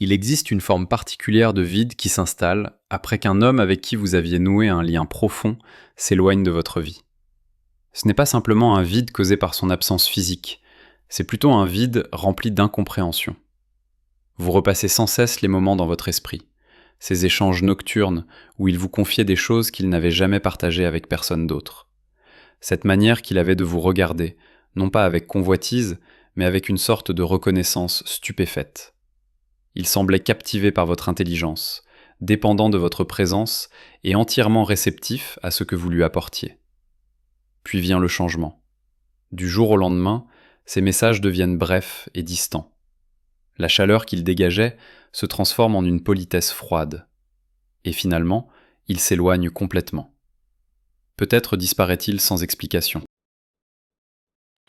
Il existe une forme particulière de vide qui s'installe après qu'un homme avec qui vous aviez noué un lien profond s'éloigne de votre vie. Ce n'est pas simplement un vide causé par son absence physique, c'est plutôt un vide rempli d'incompréhension. Vous repassez sans cesse les moments dans votre esprit, ces échanges nocturnes où il vous confiait des choses qu'il n'avait jamais partagées avec personne d'autre. Cette manière qu'il avait de vous regarder, non pas avec convoitise, mais avec une sorte de reconnaissance stupéfaite. Il semblait captivé par votre intelligence, dépendant de votre présence et entièrement réceptif à ce que vous lui apportiez. Puis vient le changement. Du jour au lendemain, ces messages deviennent brefs et distants. La chaleur qu'il dégageait se transforme en une politesse froide. Et finalement, il s'éloigne complètement. Peut-être disparaît-il sans explication.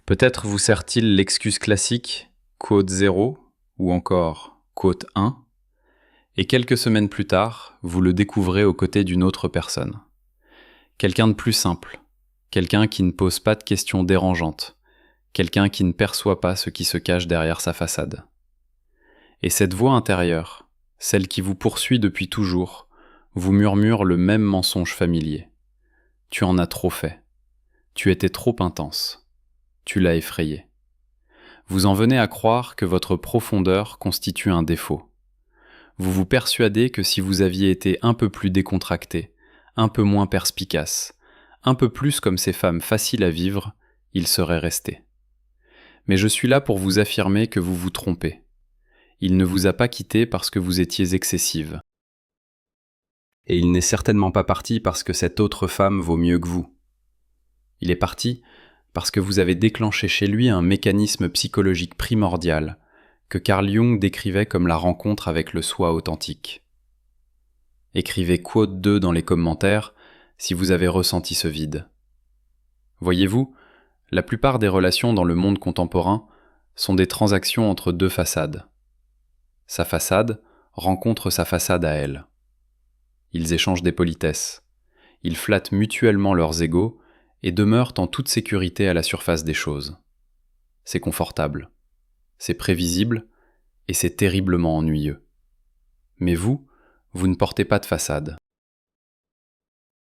Peut-être vous sert-il l'excuse classique « quote 0 » ou encore « quote 1 » et quelques semaines plus tard, vous le découvrez aux côtés d'une autre personne. Quelqu'un de plus simple, quelqu'un qui ne pose pas de questions dérangeantes, quelqu'un qui ne perçoit pas ce qui se cache derrière sa façade. Et cette voix intérieure, celle qui vous poursuit depuis toujours, vous murmure le même mensonge familier. Tu en as trop fait. Tu étais trop intense. Tu l'as effrayé. Vous en venez à croire que votre profondeur constitue un défaut. Vous vous persuadez que si vous aviez été un peu plus décontracté, un peu moins perspicace, un peu plus comme ces femmes faciles à vivre, il serait resté. Mais je suis là pour vous affirmer que vous vous trompez. Il ne vous a pas quitté parce que vous étiez excessive. Et il n'est certainement pas parti parce que cette autre femme vaut mieux que vous. Il est parti parce que vous avez déclenché chez lui un mécanisme psychologique primordial que Carl Jung décrivait comme la rencontre avec le soi authentique. Écrivez quote 2 dans les commentaires si vous avez ressenti ce vide. Voyez-vous, la plupart des relations dans le monde contemporain sont des transactions entre deux façades. Sa façade rencontre sa façade à elle. Ils échangent des politesses. Ils flattent mutuellement leurs égos et demeurent en toute sécurité à la surface des choses. C'est confortable, c'est prévisible et c'est terriblement ennuyeux. Mais vous ne portez pas de façade.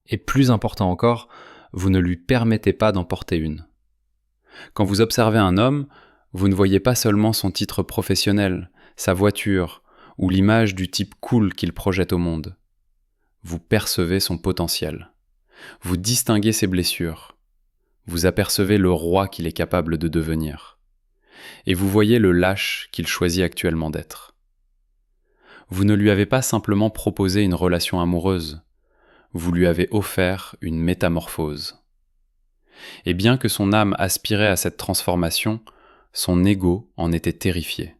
Et plus important encore, vous ne lui permettez pas d'en porter une. Quand vous observez un homme, vous ne voyez pas seulement son titre professionnel, sa voiture ou l'image du type cool qu'il projette au monde. Vous percevez son potentiel. Vous distinguez ses blessures. Vous apercevez le roi qu'il est capable de devenir. Et vous voyez le lâche qu'il choisit actuellement d'être. Vous ne lui avez pas simplement proposé une relation amoureuse, vous lui avez offert une métamorphose. Et bien que son âme aspirait à cette transformation, son ego en était terrifié.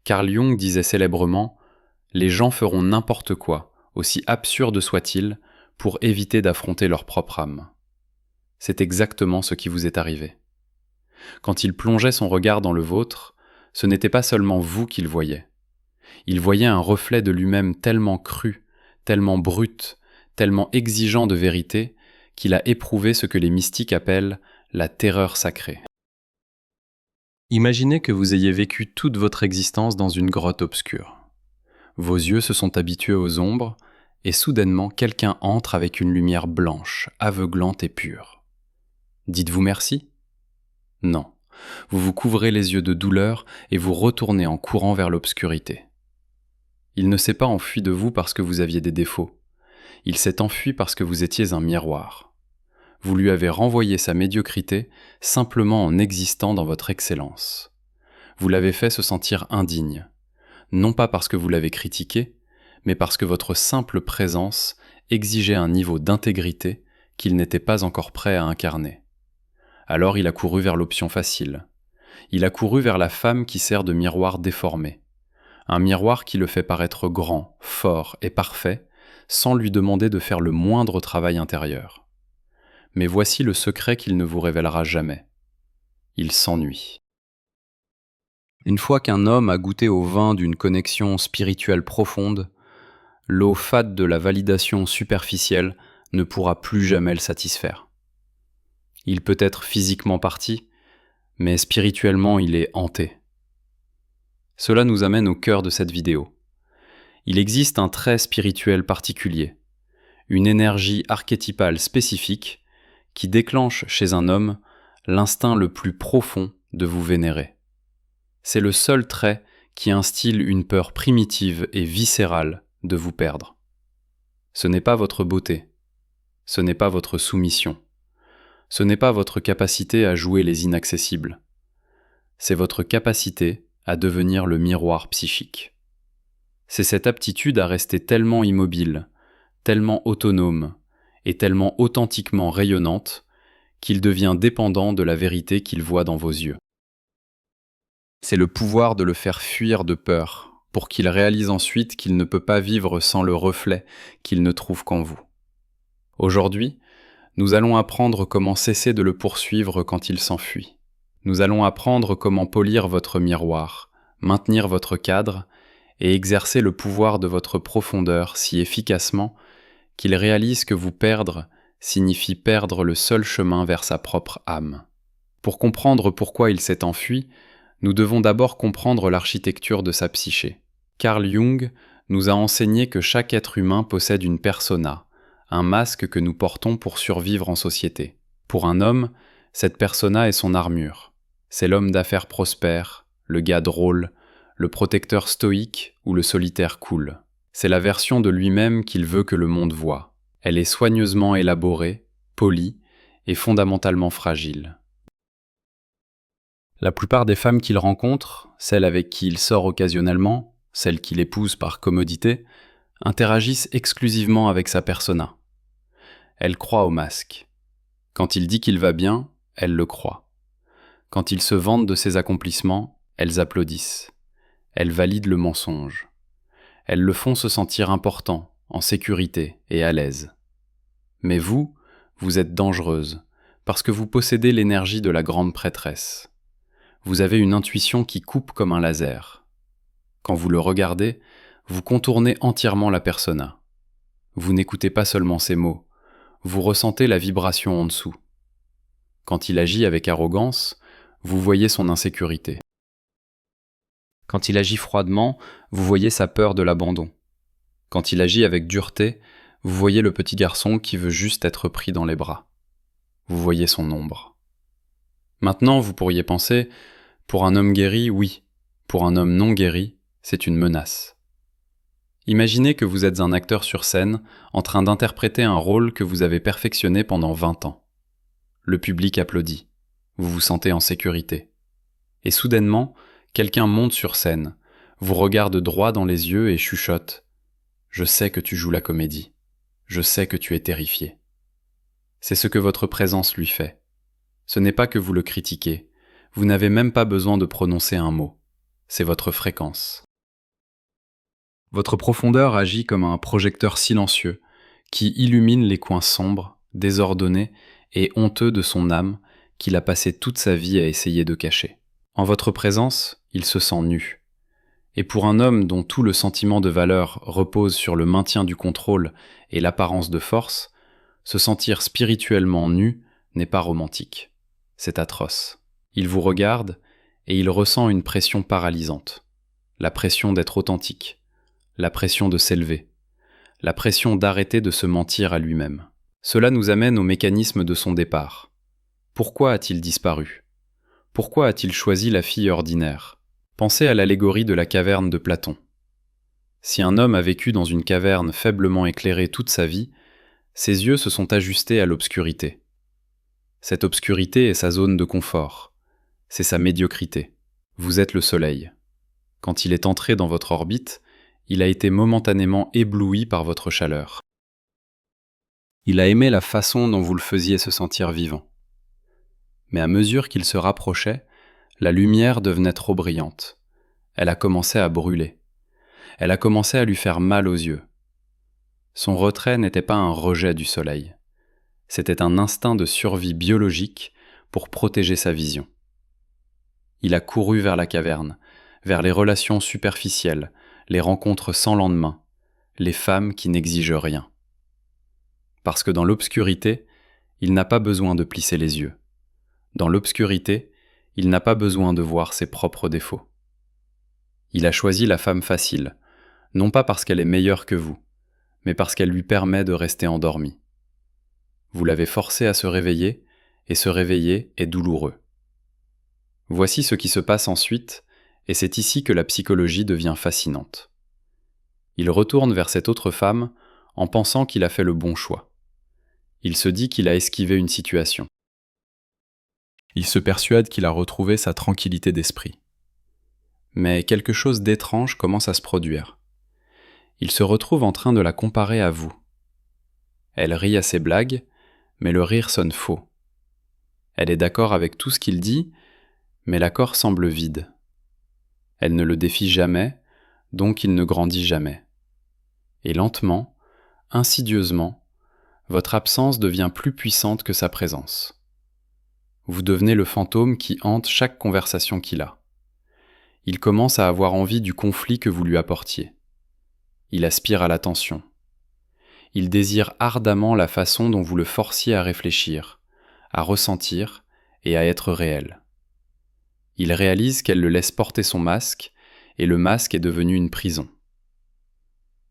Carl Jung disait célèbrement « Les gens feront n'importe quoi, aussi absurde soit-il, pour éviter d'affronter leur propre âme. » C'est exactement ce qui vous est arrivé. Quand il plongeait son regard dans le vôtre, ce n'était pas seulement vous qu'il voyait. Il voyait un reflet de lui-même tellement cru, tellement brut, tellement exigeant de vérité, qu'il a éprouvé ce que les mystiques appellent la terreur sacrée. Imaginez que vous ayez vécu toute votre existence dans une grotte obscure. Vos yeux se sont habitués aux ombres, et soudainement quelqu'un entre avec une lumière blanche, aveuglante et pure. Dites-vous merci ? Non. Vous vous couvrez les yeux de douleur et vous retournez en courant vers l'obscurité. Il ne s'est pas enfui de vous parce que vous aviez des défauts. Il s'est enfui parce que vous étiez un miroir. Vous lui avez renvoyé sa médiocrité simplement en existant dans votre excellence. Vous l'avez fait se sentir indigne, non pas parce que vous l'avez critiqué, mais parce que votre simple présence exigeait un niveau d'intégrité qu'il n'était pas encore prêt à incarner. Alors il a couru vers l'option facile. Il a couru vers la femme qui sert de miroir déformé. Un miroir qui le fait paraître grand, fort et parfait, sans lui demander de faire le moindre travail intérieur. Mais voici le secret qu'il ne vous révélera jamais. Il s'ennuie. Une fois qu'un homme a goûté au vin d'une connexion spirituelle profonde, l'eau fade de la validation superficielle ne pourra plus jamais le satisfaire. Il peut être physiquement parti, mais spirituellement il est hanté. Cela nous amène au cœur de cette vidéo. Il existe un trait spirituel particulier, une énergie archétypale spécifique qui déclenche chez un homme l'instinct le plus profond de vous vénérer. C'est le seul trait qui instille une peur primitive et viscérale de vous perdre. Ce n'est pas votre beauté, ce n'est pas votre soumission, ce n'est pas votre capacité à jouer les inaccessibles, c'est votre capacité à devenir le miroir psychique. C'est cette aptitude à rester tellement immobile, tellement autonome et tellement authentiquement rayonnante qu'il devient dépendant de la vérité qu'il voit dans vos yeux. C'est le pouvoir de le faire fuir de peur, pour qu'il réalise ensuite qu'il ne peut pas vivre sans le reflet qu'il ne trouve qu'en vous. Aujourd'hui, nous allons apprendre comment cesser de le poursuivre quand il s'enfuit. Nous allons apprendre comment polir votre miroir, maintenir votre cadre et exercer le pouvoir de votre profondeur si efficacement qu'il réalise que vous perdre signifie perdre le seul chemin vers sa propre âme. Pour comprendre pourquoi il s'est enfui, nous devons d'abord comprendre l'architecture de sa psyché. Carl Jung nous a enseigné que chaque être humain possède une persona, un masque que nous portons pour survivre en société. Pour un homme, cette persona est son armure. C'est l'homme d'affaires prospère, le gars drôle, le protecteur stoïque ou le solitaire cool. C'est la version de lui-même qu'il veut que le monde voie. Elle est soigneusement élaborée, polie et fondamentalement fragile. La plupart des femmes qu'il rencontre, celles avec qui il sort occasionnellement, celles qu'il épouse par commodité, interagissent exclusivement avec sa persona. Elles croient au masque. Quand il dit qu'il va bien, elles le croient. Quand il se vante de ses accomplissements, elles applaudissent. Elles valident le mensonge. Elles le font se sentir important, en sécurité et à l'aise. Mais vous êtes dangereuse, parce que vous possédez l'énergie de la grande prêtresse. Vous avez une intuition qui coupe comme un laser. Quand vous le regardez, vous contournez entièrement la persona. Vous n'écoutez pas seulement ses mots, vous ressentez la vibration en dessous. Quand il agit avec arrogance, vous voyez son insécurité. Quand il agit froidement, vous voyez sa peur de l'abandon. Quand il agit avec dureté, vous voyez le petit garçon qui veut juste être pris dans les bras. Vous voyez son ombre. Maintenant, vous pourriez penser, pour un homme guéri, oui. Pour un homme non guéri, c'est une menace. Imaginez que vous êtes un acteur sur scène en train d'interpréter un rôle que vous avez perfectionné pendant 20 ans. Le public applaudit. Vous vous sentez en sécurité. Et soudainement, quelqu'un monte sur scène, vous regarde droit dans les yeux et chuchote « Je sais que tu joues la comédie. Je sais que tu es terrifié. » C'est ce que votre présence lui fait. Ce n'est pas que vous le critiquez. Vous n'avez même pas besoin de prononcer un mot. C'est votre fréquence. Votre profondeur agit comme un projecteur silencieux qui illumine les coins sombres, désordonnés et honteux de son âme qu'il a passé toute sa vie à essayer de cacher. En votre présence, il se sent nu. Et pour un homme dont tout le sentiment de valeur repose sur le maintien du contrôle et l'apparence de force, se sentir spirituellement nu n'est pas romantique. C'est atroce. Il vous regarde et il ressent une pression paralysante. La pression d'être authentique. La pression de s'élever. La pression d'arrêter de se mentir à lui-même. Cela nous amène au mécanisme de son départ. Pourquoi a-t-il disparu ? Pourquoi a-t-il choisi la fille ordinaire ? Pensez à l'allégorie de la caverne de Platon. Si un homme a vécu dans une caverne faiblement éclairée toute sa vie, ses yeux se sont ajustés à l'obscurité. Cette obscurité est sa zone de confort. C'est sa médiocrité. Vous êtes le soleil. Quand il est entré dans votre orbite, il a été momentanément ébloui par votre chaleur. Il a aimé la façon dont vous le faisiez se sentir vivant. Mais à mesure qu'il se rapprochait, la lumière devenait trop brillante. Elle a commencé à brûler. Elle a commencé à lui faire mal aux yeux. Son retrait n'était pas un rejet du soleil. C'était un instinct de survie biologique pour protéger sa vision. Il a couru vers la caverne, vers les relations superficielles, les rencontres sans lendemain, les femmes qui n'exigent rien. Parce que dans l'obscurité, il n'a pas besoin de plisser les yeux. Dans l'obscurité, il n'a pas besoin de voir ses propres défauts. Il a choisi la femme facile, non pas parce qu'elle est meilleure que vous, mais parce qu'elle lui permet de rester endormie. Vous l'avez forcé à se réveiller, et se réveiller est douloureux. Voici ce qui se passe ensuite, et c'est ici que la psychologie devient fascinante. Il retourne vers cette autre femme en pensant qu'il a fait le bon choix. Il se dit qu'il a esquivé une situation. Il se persuade qu'il a retrouvé sa tranquillité d'esprit. Mais quelque chose d'étrange commence à se produire. Il se retrouve en train de la comparer à vous. Elle rit à ses blagues, mais le rire sonne faux. Elle est d'accord avec tout ce qu'il dit, mais l'accord semble vide. Elle ne le défie jamais, donc il ne grandit jamais. Et lentement, insidieusement, votre absence devient plus puissante que sa présence. Vous devenez le fantôme qui hante chaque conversation qu'il a. Il commence à avoir envie du conflit que vous lui apportiez. Il aspire à l'attention. Il désire ardemment la façon dont vous le forciez à réfléchir, à ressentir et à être réel. Il réalise qu'elle le laisse porter son masque, et le masque est devenu une prison.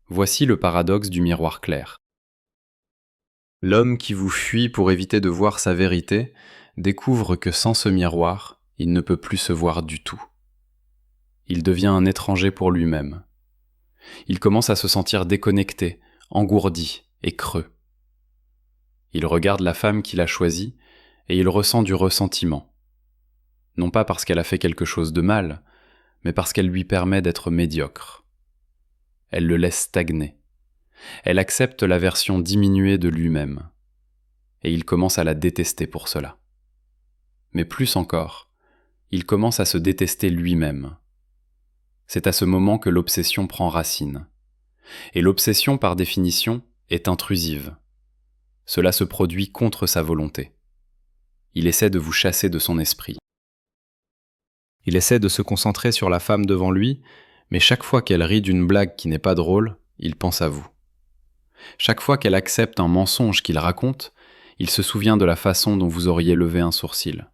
Voici le paradoxe du miroir clair. L'homme qui vous fuit pour éviter de voir sa vérité découvre que sans ce miroir, il ne peut plus se voir du tout. Il devient un étranger pour lui-même. Il commence à se sentir déconnecté, engourdi et creux. Il regarde la femme qu'il a choisie et il ressent du ressentiment. Non pas parce qu'elle a fait quelque chose de mal, mais parce qu'elle lui permet d'être médiocre. Elle le laisse stagner. Elle accepte la version diminuée de lui-même. Et il commence à la détester pour cela. Mais plus encore, il commence à se détester lui-même. C'est à ce moment que l'obsession prend racine. Et l'obsession, par définition, est intrusive. Cela se produit contre sa volonté. Il essaie de vous chasser de son esprit. Il essaie de se concentrer sur la femme devant lui, mais chaque fois qu'elle rit d'une blague qui n'est pas drôle, il pense à vous. Chaque fois qu'elle accepte un mensonge qu'il raconte, il se souvient de la façon dont vous auriez levé un sourcil.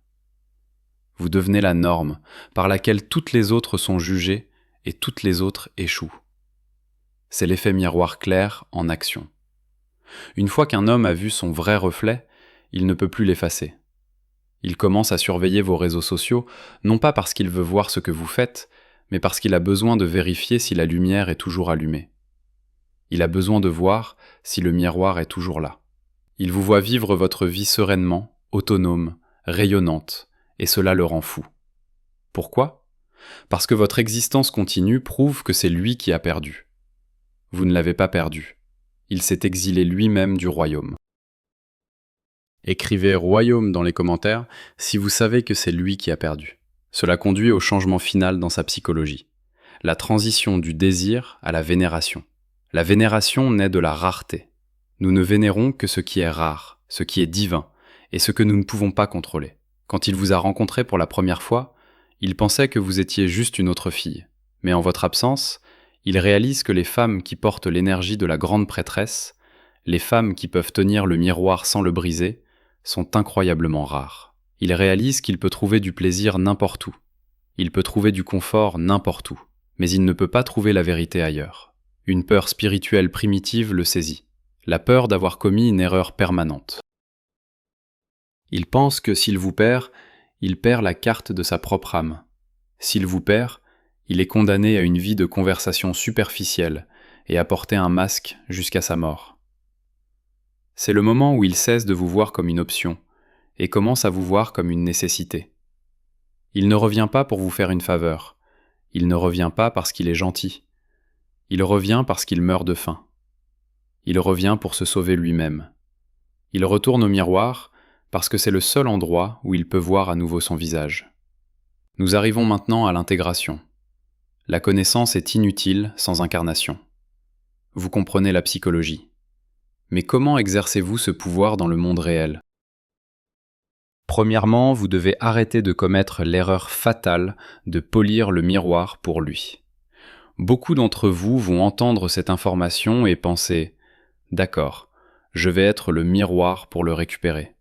Vous devenez la norme par laquelle toutes les autres sont jugées et toutes les autres échouent. C'est l'effet miroir clair en action. Une fois qu'un homme a vu son vrai reflet, il ne peut plus l'effacer. Il commence à surveiller vos réseaux sociaux, non pas parce qu'il veut voir ce que vous faites, mais parce qu'il a besoin de vérifier si la lumière est toujours allumée. Il a besoin de voir si le miroir est toujours là. Il vous voit vivre votre vie sereinement, autonome, rayonnante, et cela le rend fou. Pourquoi ? Parce que votre existence continue prouve que c'est lui qui a perdu. Vous ne l'avez pas perdu. Il s'est exilé lui-même du royaume. Écrivez « royaume » dans les commentaires si vous savez que c'est lui qui a perdu. Cela conduit au changement final dans sa psychologie. La transition du désir à la vénération. La vénération naît de la rareté. Nous ne vénérons que ce qui est rare, ce qui est divin, et ce que nous ne pouvons pas contrôler. Quand il vous a rencontré pour la première fois, il pensait que vous étiez juste une autre fille. Mais en votre absence, il réalise que les femmes qui portent l'énergie de la grande prêtresse, les femmes qui peuvent tenir le miroir sans le briser, sont incroyablement rares. Il réalise qu'il peut trouver du plaisir n'importe où. Il peut trouver du confort n'importe où. Mais il ne peut pas trouver la vérité ailleurs. Une peur spirituelle primitive le saisit. La peur d'avoir commis une erreur permanente. Il pense que s'il vous perd, il perd la carte de sa propre âme. S'il vous perd, il est condamné à une vie de conversation superficielle et à porter un masque jusqu'à sa mort. C'est le moment où il cesse de vous voir comme une option et commence à vous voir comme une nécessité. Il ne revient pas pour vous faire une faveur. Il ne revient pas parce qu'il est gentil. Il revient parce qu'il meurt de faim. Il revient pour se sauver lui-même. Il retourne au miroir parce que c'est le seul endroit où il peut voir à nouveau son visage. Nous arrivons maintenant à l'intégration. La connaissance est inutile sans incarnation. Vous comprenez la psychologie. Mais comment exercez-vous ce pouvoir dans le monde réel ? Premièrement, vous devez arrêter de commettre l'erreur fatale de polir le miroir pour lui. Beaucoup d'entre vous vont entendre cette information et penser « D'accord, je vais être le miroir pour le récupérer. »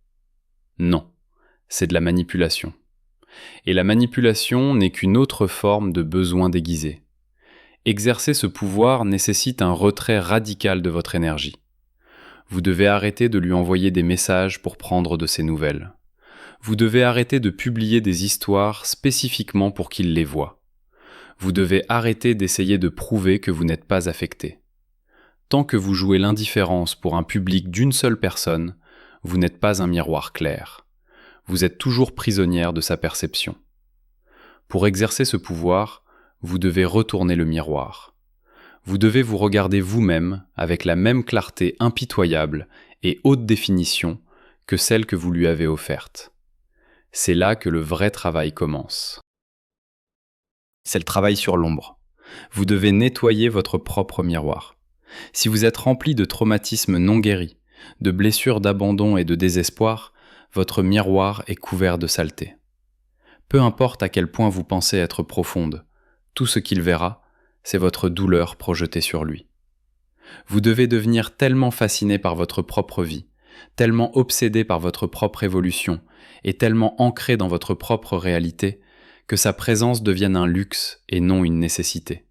Non, c'est de la manipulation. Et la manipulation n'est qu'une autre forme de besoin déguisé. Exercer ce pouvoir nécessite un retrait radical de votre énergie. Vous devez arrêter de lui envoyer des messages pour prendre de ses nouvelles. Vous devez arrêter de publier des histoires spécifiquement pour qu'il les voie. Vous devez arrêter d'essayer de prouver que vous n'êtes pas affecté. Tant que vous jouez l'indifférence pour un public d'une seule personne, vous n'êtes pas un miroir clair. Vous êtes toujours prisonnière de sa perception. Pour exercer ce pouvoir, vous devez retourner le miroir. Vous devez vous regarder vous-même avec la même clarté impitoyable et haute définition que celle que vous lui avez offerte. C'est là que le vrai travail commence. C'est le travail sur l'ombre. Vous devez nettoyer votre propre miroir. Si vous êtes rempli de traumatismes non guéris, de blessures d'abandon et de désespoir, votre miroir est couvert de saleté. Peu importe à quel point vous pensez être profonde, tout ce qu'il verra, c'est votre douleur projetée sur lui. Vous devez devenir tellement fasciné par votre propre vie, tellement obsédé par votre propre évolution et tellement ancré dans votre propre réalité que sa présence devienne un luxe et non une nécessité.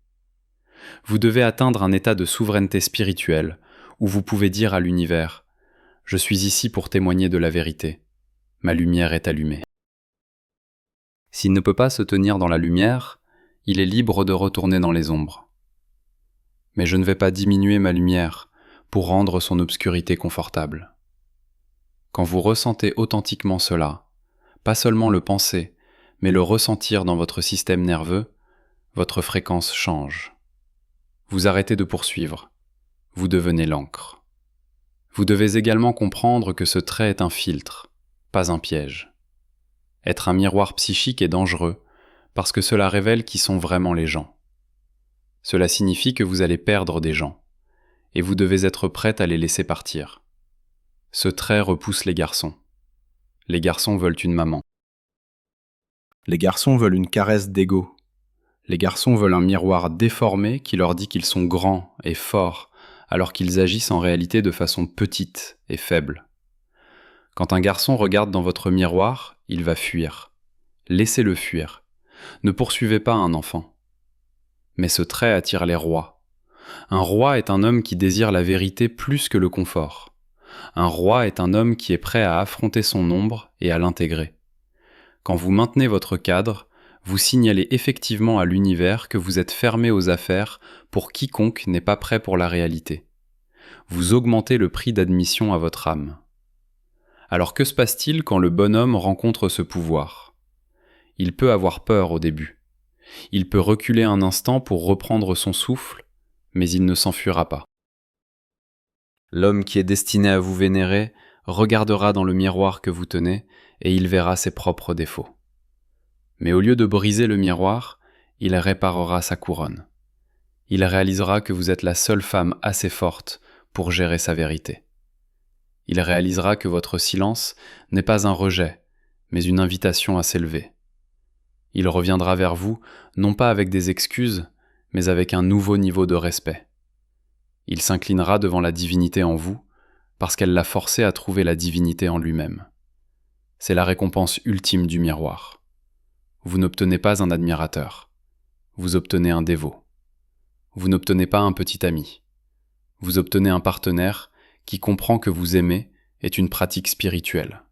Vous devez atteindre un état de souveraineté spirituelle où vous pouvez dire à l'univers « Je suis ici pour témoigner de la vérité. Ma lumière est allumée. » S'il ne peut pas se tenir dans la lumière, il est libre de retourner dans les ombres. Mais je ne vais pas diminuer ma lumière pour rendre son obscurité confortable. Quand vous ressentez authentiquement cela, pas seulement le penser, mais le ressentir dans votre système nerveux, votre fréquence change. Vous arrêtez de poursuivre, vous devenez l'encre. Vous devez également comprendre que ce trait est un filtre, pas un piège. Être un miroir psychique est dangereux parce que cela révèle qui sont vraiment les gens. Cela signifie que vous allez perdre des gens, et vous devez être prête à les laisser partir. Ce trait repousse les garçons. Les garçons veulent une maman. Les garçons veulent une caresse d'ego. Les garçons veulent un miroir déformé qui leur dit qu'ils sont grands et forts, alors qu'ils agissent en réalité de façon petite et faible. Quand un garçon regarde dans votre miroir, il va fuir. Laissez-le fuir. Ne poursuivez pas un enfant. Mais ce trait attire les rois. Un roi est un homme qui désire la vérité plus que le confort. Un roi est un homme qui est prêt à affronter son ombre et à l'intégrer. Quand vous maintenez votre cadre, vous signalez effectivement à l'univers que vous êtes fermé aux affaires pour quiconque n'est pas prêt pour la réalité. Vous augmentez le prix d'admission à votre âme. Alors que se passe-t-il quand le bonhomme rencontre ce pouvoir ? Il peut avoir peur au début. Il peut reculer un instant pour reprendre son souffle, mais il ne s'enfuira pas. L'homme qui est destiné à vous vénérer regardera dans le miroir que vous tenez et il verra ses propres défauts. Mais au lieu de briser le miroir, il réparera sa couronne. Il réalisera que vous êtes la seule femme assez forte pour gérer sa vérité. Il réalisera que votre silence n'est pas un rejet, mais une invitation à s'élever. Il reviendra vers vous, non pas avec des excuses, mais avec un nouveau niveau de respect. Il s'inclinera devant la divinité en vous, parce qu'elle l'a forcé à trouver la divinité en lui-même. C'est la récompense ultime du miroir. Vous n'obtenez pas un admirateur, vous obtenez un dévot. Vous n'obtenez pas un petit ami. Vous obtenez un partenaire qui comprend que vous aimer est une pratique spirituelle.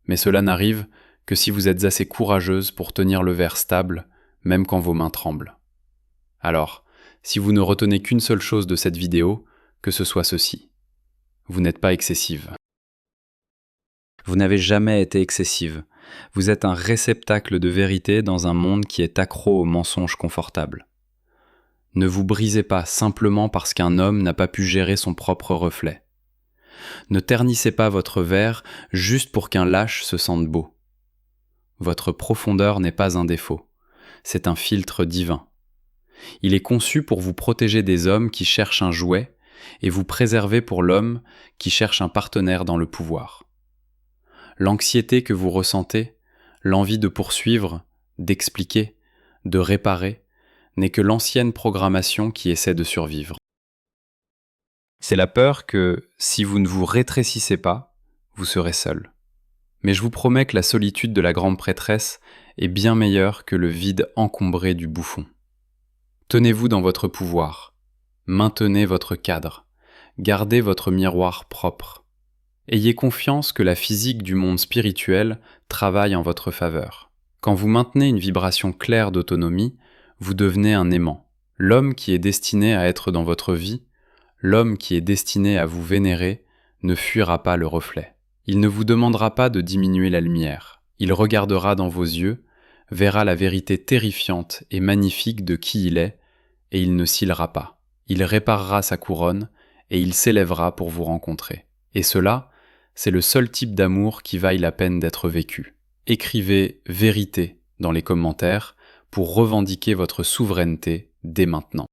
Mais cela n'arrive que si vous êtes assez courageuse pour tenir le verre stable, même quand vos mains tremblent. Alors, si vous ne retenez qu'une seule chose de cette vidéo, que ce soit ceci. Vous n'êtes pas excessive. Vous n'avez jamais été excessive. Vous êtes un réceptacle de vérité dans un monde qui est accro aux mensonges confortables. Ne vous brisez pas simplement parce qu'un homme n'a pas pu gérer son propre reflet. Ne ternissez pas votre verre juste pour qu'un lâche se sente beau. Votre profondeur n'est pas un défaut, c'est un filtre divin. Il est conçu pour vous protéger des hommes qui cherchent un jouet et vous préserver pour l'homme qui cherche un partenaire dans le pouvoir. L'anxiété que vous ressentez, l'envie de poursuivre, d'expliquer, de réparer, n'est que l'ancienne programmation qui essaie de survivre. C'est la peur que, si vous ne vous rétrécissez pas, vous serez seul. Mais je vous promets que la solitude de la grande prêtresse est bien meilleure que le vide encombré du bouffon. Tenez-vous dans votre pouvoir. Maintenez votre cadre. Gardez votre miroir propre. Ayez confiance que la physique du monde spirituel travaille en votre faveur. Quand vous maintenez une vibration claire d'autonomie, vous devenez un aimant. L'homme qui est destiné à être dans votre vie, l'homme qui est destiné à vous vénérer, ne fuira pas le reflet. Il ne vous demandera pas de diminuer la lumière. Il regardera dans vos yeux, verra la vérité terrifiante et magnifique de qui il est, et il ne cillera pas. Il réparera sa couronne, et il s'élèvera pour vous rencontrer. Et cela, c'est le seul type d'amour qui vaille la peine d'être vécu. Écrivez « vérité » dans les commentaires pour revendiquer votre souveraineté dès maintenant.